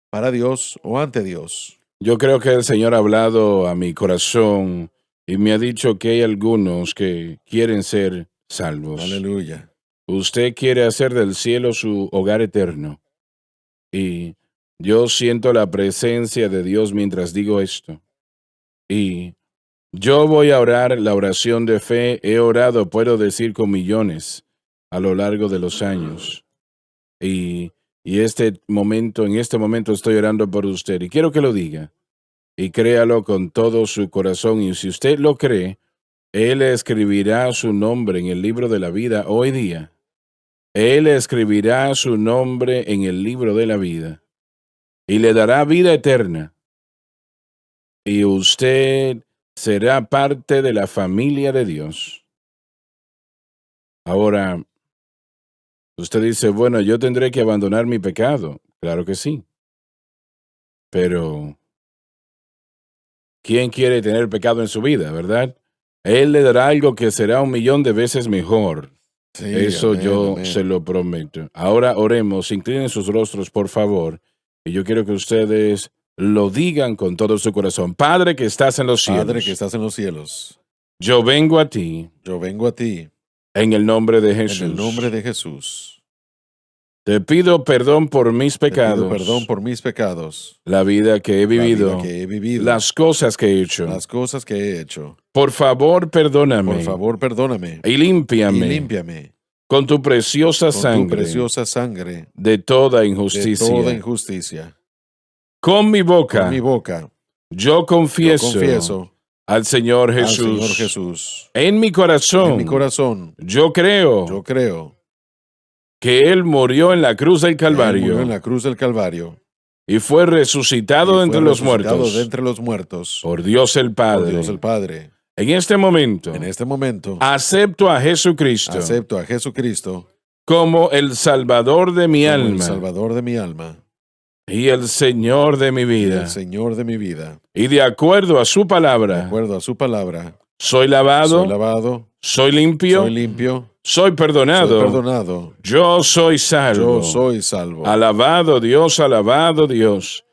para Dios o ante Dios. Yo creo que el Señor ha hablado a mi corazón y me ha dicho que hay algunos que quieren ser salvos. Aleluya. Usted quiere hacer del cielo su hogar eterno. Y yo siento la presencia de Dios mientras digo esto. Y yo voy a orar la oración de fe. He orado, puedo decir, con millones a lo largo de los años. Y en este momento estoy orando por usted. Y quiero que lo diga. Y créalo con todo su corazón. Y si usted lo cree, Él escribirá su nombre en el libro de la vida hoy día. Él escribirá su nombre en el libro de la vida y le dará vida eterna. Y usted será parte de la familia de Dios. Ahora, usted dice, bueno, yo tendré que abandonar mi pecado. Claro que sí. Pero, ¿quién quiere tener pecado en su vida, verdad? Él le dará algo que será 1,000,000 de veces mejor. Sí, Eso amén, yo amén. se lo prometo. Ahora oremos, inclinen sus rostros, por favor. Y yo quiero que ustedes lo digan con todo su corazón. Padre que estás en los cielos, Padre que estás en los cielos, yo vengo a ti yo vengo a ti en el nombre de Jesús. en el nombre de Jesús. Te pido perdón por mis Te pido pecados, perdón por mis pecados, la vida que he la vida vivido, que he vivido, las cosas que he hecho. las cosas que he hecho. Por favor, perdóname Por favor, perdóname y límpiame y límpiame con tu preciosa con tu sangre preciosa sangre de toda de injusticia. toda injusticia. Con mi boca Con mi boca yo Yo confieso, confieso al Señor al Jesús, Señor Jesús. en mi corazón, En mi corazón, yo creo yo creo que Él murió en la cruz del que Él murió Calvario en la cruz del Calvario y fue y resucitado de fue entre los resucitado muertos de entre los muertos por Dios el por Padre. Dios el Padre. En este momento, En este momento, acepto a Jesucristo acepto a Jesucristo como el Salvador de mi como el alma Salvador de mi alma y el Señor de mi y vida. el Señor de mi vida. Y de acuerdo a su De palabra, acuerdo a su palabra, soy lavado, soy lavado, soy limpio, soy limpio, soy perdonado, soy perdonado, yo soy salvo. yo soy salvo. Alabado Dios, alabado Dios.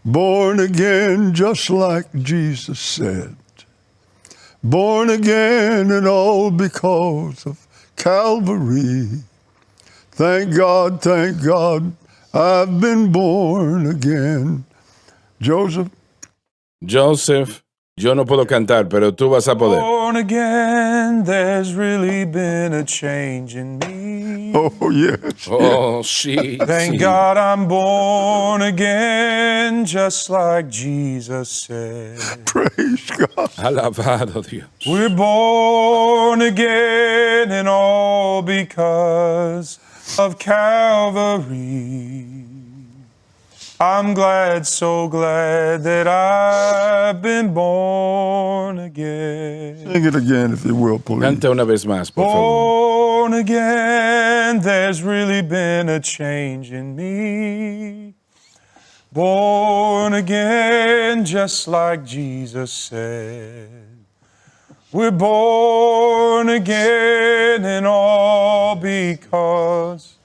Born again, just like Jesus said. Born again, and all because of Calvary. Thank God, I've been born again. Joseph, Joseph, yo no puedo cantar, pero tú vas a poder. Born again, there's really been a change in me. oh yes. Oh, sí. Thank sí. God I'm born again, just like Jesus said. Praise God. Alabado Dios. We're born again, and all because of Calvary. I'm glad, so glad that I've been born again. Sing it again if you will, please. Canta una vez más, por favor. Born again, there's really been a change in me. Born again, just like Jesus said. We're born again, and all because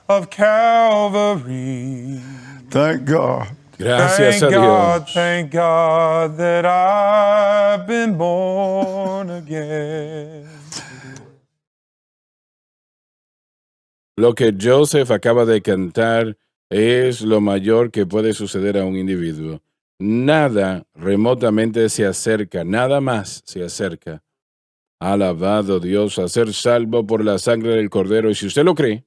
of Calvary. Thank God. Gracias a Dios. Thank God that I've been born again. Lo que Joseph acaba de cantar es lo mayor que puede suceder a un individuo. Nada remotamente se acerca, nada más se acerca. Alabado Dios, a ser salvo por la sangre del Cordero. Y si usted lo cree,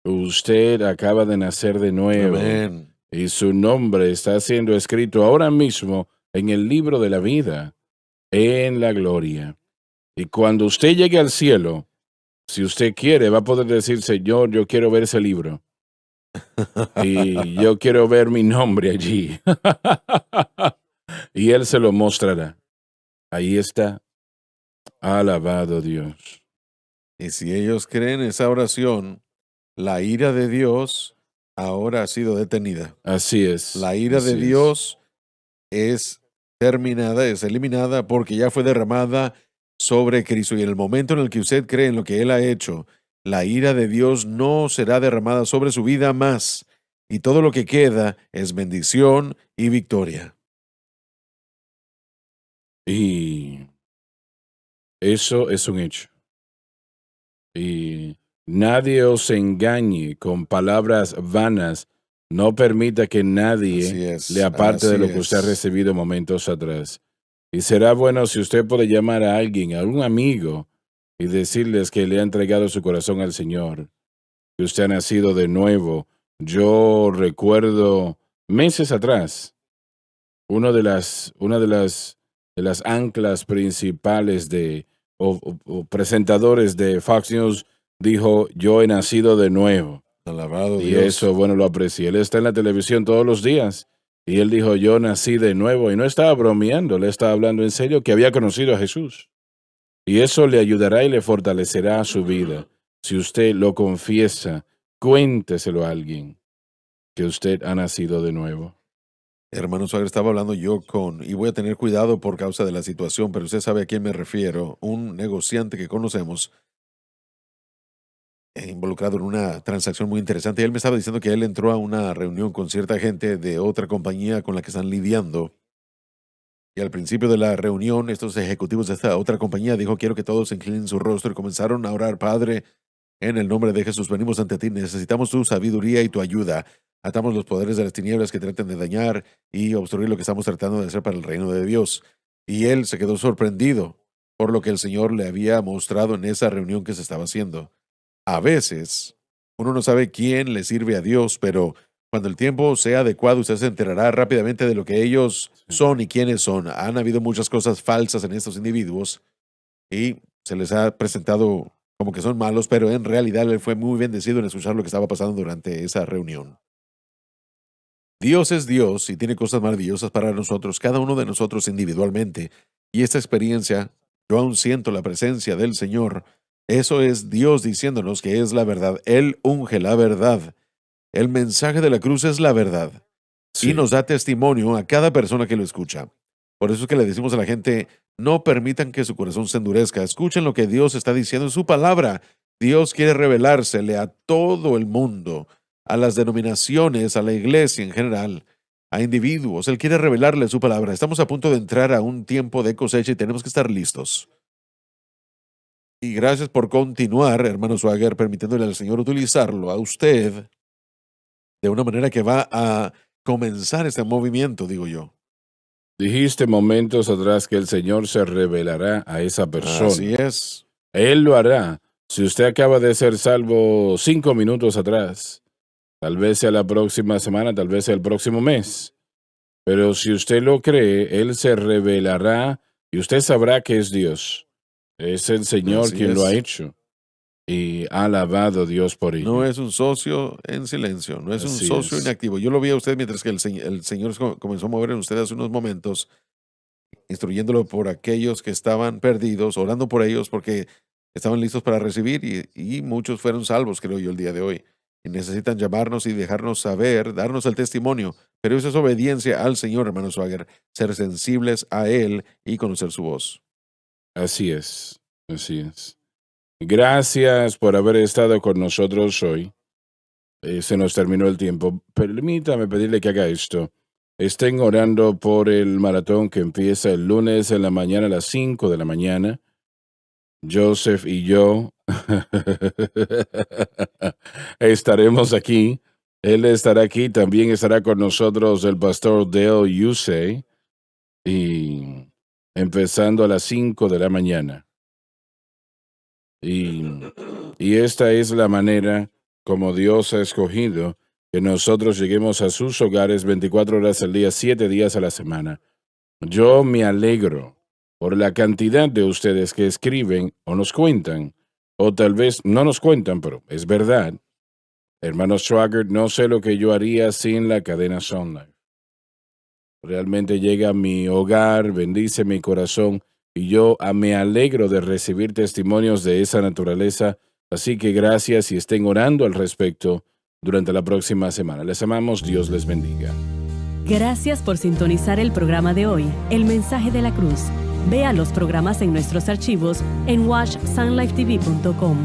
usted acaba de nacer de nuevo. Amén. Y su nombre está siendo escrito ahora mismo en el libro de la vida, en la gloria. Y cuando usted llegue al cielo, si usted quiere, va a poder decir, Señor, yo quiero ver ese libro. Y yo quiero ver mi nombre allí. Y Él se lo mostrará. Ahí está. Alabado Dios. Y si ellos creen esa oración, la ira de Dios ahora ha sido detenida. Así es. La ira de así es. Dios es terminada, es eliminada porque ya fue derramada sobre Cristo. Y en el momento en el que usted cree en lo que Él ha hecho, la ira de Dios no será derramada sobre su vida más. Y todo lo que queda es bendición y victoria. Y eso es un hecho. Y nadie os engañe con palabras vanas. No permita que Así nadie es, le aparte de así lo que usted ha es. recibido momentos atrás. Y será bueno si usted puede llamar a alguien, a un amigo, y decirles que le ha entregado su corazón al Señor, que usted ha nacido de nuevo. Yo recuerdo meses atrás, una de las anclas principales o presentadores de Fox News dijo, yo he nacido de nuevo. Alabado Y Dios. eso, bueno, lo aprecié. Él está en la televisión todos los días. Y él dijo, yo nací de nuevo. Y no estaba bromeando, le estaba hablando en serio que había conocido a Jesús. Y eso le ayudará y le fortalecerá a su vida. Si usted lo confiesa, cuénteselo a alguien que usted ha nacido de nuevo. Hermano Suárez, estaba hablando yo y voy a tener cuidado por causa de la situación, pero usted sabe a quién me refiero, un negociante que conocemos, involucrado en una transacción muy interesante. Y él me estaba diciendo que él entró a una reunión con cierta gente de otra compañía con la que están lidiando. Y al principio de la reunión, estos ejecutivos de esta otra compañía dijo, quiero que todos inclinen su rostro, y comenzaron a orar, Padre, en el nombre de Jesús, venimos ante ti, necesitamos tu sabiduría y tu ayuda. Atamos los poderes de las tinieblas que traten de dañar y obstruir lo que estamos tratando de hacer para el reino de Dios. Y él se quedó sorprendido por lo que el Señor le había mostrado en esa reunión que se estaba haciendo. A veces, uno no sabe quién le sirve a Dios, pero Cuando el tiempo sea adecuado, usted se enterará rápidamente de lo que ellos son y quiénes son. Han habido muchas cosas falsas en estos individuos y se les ha presentado como que son malos, pero en realidad él fue muy bendecido en escuchar lo que estaba pasando durante esa reunión. Dios es Dios y tiene cosas maravillosas para nosotros, cada uno de nosotros individualmente. Y esta experiencia, yo aún siento la presencia del Señor. Eso es Dios diciéndonos que es la verdad. Él unge la verdad. El mensaje de la cruz es la verdad. Sí. Y nos da testimonio a cada persona que lo escucha. Por eso es que le decimos a la gente, no permitan que su corazón se endurezca. Escuchen lo que Dios está diciendo en su palabra. Dios quiere revelársele a todo el mundo, a las denominaciones, a la iglesia en general, a individuos. Él quiere revelarle su palabra. Estamos a punto de entrar a un tiempo de cosecha y tenemos que estar listos. Y gracias por continuar, hermano Swagger, permitiéndole al Señor utilizarlo a usted de una manera que va a comenzar este movimiento, digo yo. Dijiste momentos atrás que el Señor se revelará a esa persona. Así es. Él lo hará. Si usted acaba de ser salvo 5 minutos atrás, tal vez sea la próxima semana, tal vez sea el próximo mes. Pero si usted lo cree, Él se revelará y usted sabrá que es Dios. Es el Señor Así quien lo ha es. hecho. Y ha alabado a Dios por ello. No es un socio en silencio, no es un Así socio es. inactivo. Yo lo vi a usted mientras que el Señor comenzó a mover en usted hace unos momentos, instruyéndolo por aquellos que estaban perdidos, orando por ellos porque estaban listos para recibir y muchos fueron salvos, creo yo, el día de hoy. Y necesitan llamarnos y dejarnos saber, darnos el testimonio. Pero eso es obediencia al Señor, hermano Swagger, ser sensibles a Él y conocer su voz. Así es, así es. Gracias por haber estado con nosotros hoy. Se nos terminó el tiempo. Permítame pedirle que haga esto. Estén orando por el maratón que empieza el lunes en la mañana a las 5 de la mañana. Joseph y yo estaremos aquí. Él estará aquí. También estará con nosotros el pastor Dale Yusey. Y empezando a las 5 de la mañana. Y esta es la manera como Dios ha escogido que nosotros lleguemos a sus hogares 24 horas al día, 7 días a la semana. Yo me alegro por la cantidad de ustedes que escriben o nos cuentan, o tal vez no nos cuentan, pero es verdad. Hermano Swagger, no sé lo que yo haría sin la cadena Sun Life. Realmente llega a mi hogar, bendice mi corazón. Y yo me alegro de recibir testimonios de esa naturaleza, así que gracias y estén orando al respecto durante la próxima semana. Les amamos, Dios les bendiga. Gracias por sintonizar el programa de hoy, El Mensaje de la Cruz. Vea los programas en nuestros archivos en watchsunlifetv.com.